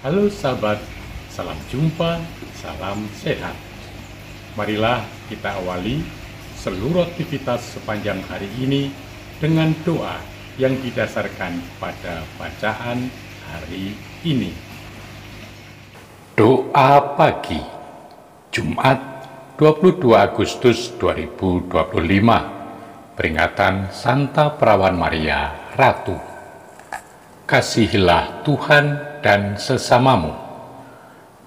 Halo sahabat, salam jumpa, salam sehat. Marilah kita awali seluruh aktivitas sepanjang hari ini dengan doa yang didasarkan pada bacaan hari ini. Doa pagi, Jumat 22 Agustus 2025, peringatan Santa Perawan Maria, Ratu. Kasihilah Tuhan dan sesamamu.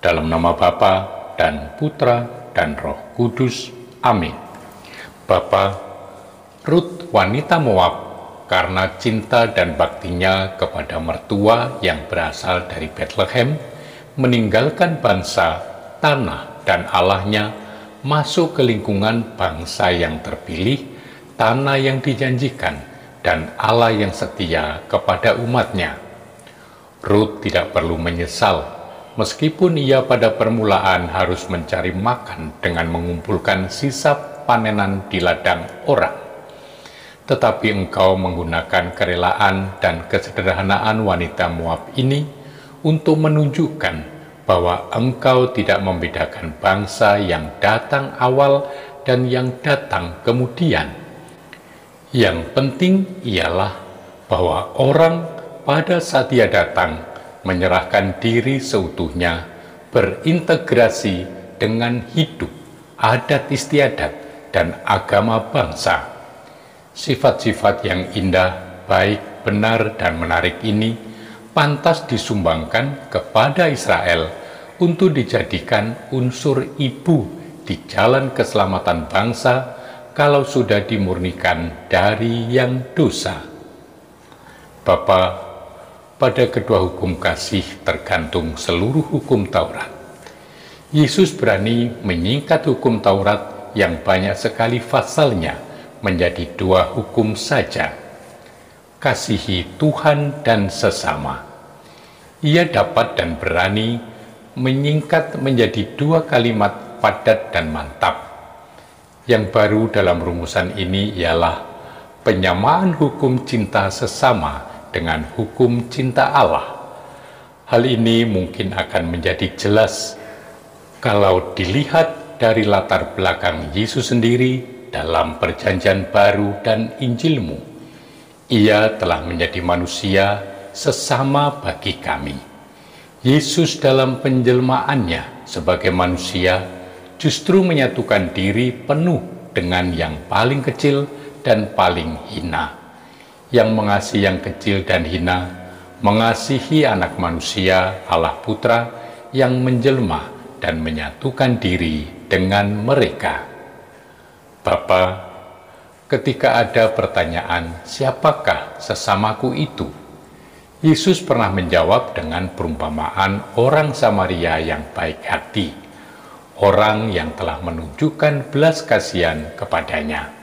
Dalam nama Bapa dan Putra dan Roh Kudus. Amin. Bapa, Rut wanita Moab karena cinta dan baktinya kepada mertua yang berasal dari Bethlehem, meninggalkan bangsa, tanah, dan Allahnya, masuk ke lingkungan bangsa yang terpilih, tanah yang dijanjikan, dan Allah yang setia kepada umatnya. Rut tidak perlu menyesal, meskipun ia pada permulaan harus mencari makan dengan mengumpulkan sisa panenan di ladang orang. Tetapi engkau menggunakan kerelaan dan kesederhanaan wanita Moab ini untuk menunjukkan bahwa engkau tidak membedakan bangsa yang datang awal dan yang datang kemudian. Yang penting ialah bahwa orang pada saat dia datang menyerahkan diri seutuhnya, berintegrasi dengan hidup, adat istiadat, dan agama bangsa. Sifat-sifat yang indah, baik, benar, dan menarik ini pantas disumbangkan kepada Israel untuk dijadikan unsur ibu di jalan keselamatan bangsa kalau sudah dimurnikan dari yang dosa. Bapa, pada kedua hukum kasih tergantung seluruh hukum Taurat. Yesus berani menyingkat hukum Taurat yang banyak sekali pasalnya menjadi dua hukum saja. Kasihi Tuhan dan sesama. Ia dapat dan berani menyingkat menjadi dua kalimat padat dan mantap. Yang baru dalam rumusan ini ialah penyamaan hukum cinta sesama dengan hukum cinta Allah. Hal ini mungkin akan menjadi jelas kalau dilihat dari latar belakang Yesus sendiri dalam Perjanjian Baru dan Injil-Mu. Ia telah menjadi manusia sesama bagi kami. Yesus dalam penjelmaannya sebagai manusia justru menyatukan diri penuh dengan yang paling kecil dan paling hina. Yang mengasihi yang kecil dan hina, mengasihi anak manusia, Allah Putra, yang menjelma dan menyatukan diri dengan mereka. Bapa, ketika ada pertanyaan, siapakah sesamaku itu? Yesus pernah menjawab dengan perumpamaan orang Samaria yang baik hati, orang yang telah menunjukkan belas kasihan kepadanya.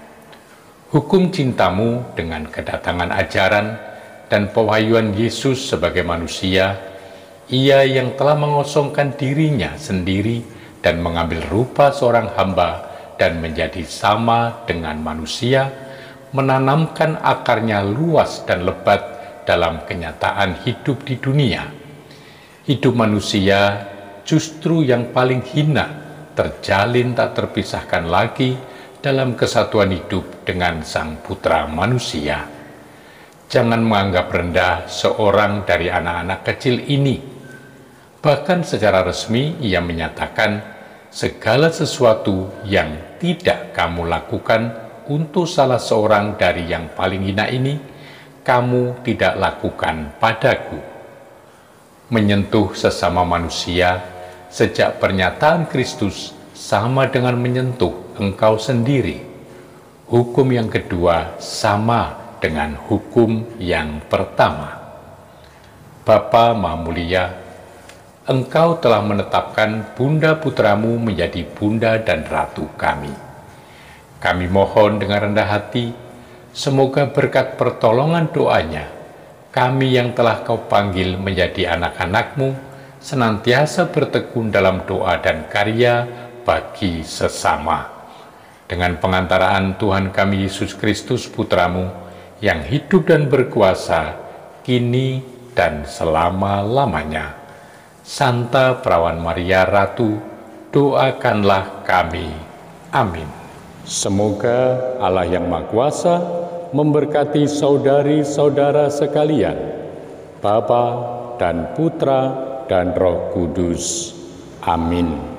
Hukum cintamu dengan kedatangan ajaran dan pewahyuan Yesus sebagai manusia, ia yang telah mengosongkan dirinya sendiri dan mengambil rupa seorang hamba dan menjadi sama dengan manusia, menanamkan akarnya luas dan lebat dalam kenyataan hidup di dunia. Hidup manusia justru yang paling hina, terjalin tak terpisahkan lagi dalam kesatuan hidup dengan Sang Putra manusia. Jangan menganggap rendah seorang dari anak-anak kecil ini. Bahkan secara resmi ia menyatakan segala sesuatu yang tidak kamu lakukan untuk salah seorang dari yang paling hina ini, kamu tidak lakukan padaku. Menyentuh sesama manusia sejak pernyataan Kristus sama dengan menyentuh engkau sendiri. Hukum yang kedua sama dengan hukum yang pertama. Bapa Maha Mulia, Engkau telah menetapkan Bunda Putramu menjadi Bunda dan Ratu kami. Kami mohon dengan rendah hati, semoga berkat pertolongan doanya, kami yang telah Kau panggil menjadi anak-anak-Mu, senantiasa bertekun dalam doa dan karya bagi sesama. Dengan pengantaraan Tuhan kami Yesus Kristus Putramu, yang hidup dan berkuasa, kini dan selama-lamanya. Santa Perawan Maria Ratu, doakanlah kami. Amin. Semoga Allah yang Maha Kuasa memberkati saudari-saudara sekalian, Bapa dan Putra dan Roh Kudus. Amin.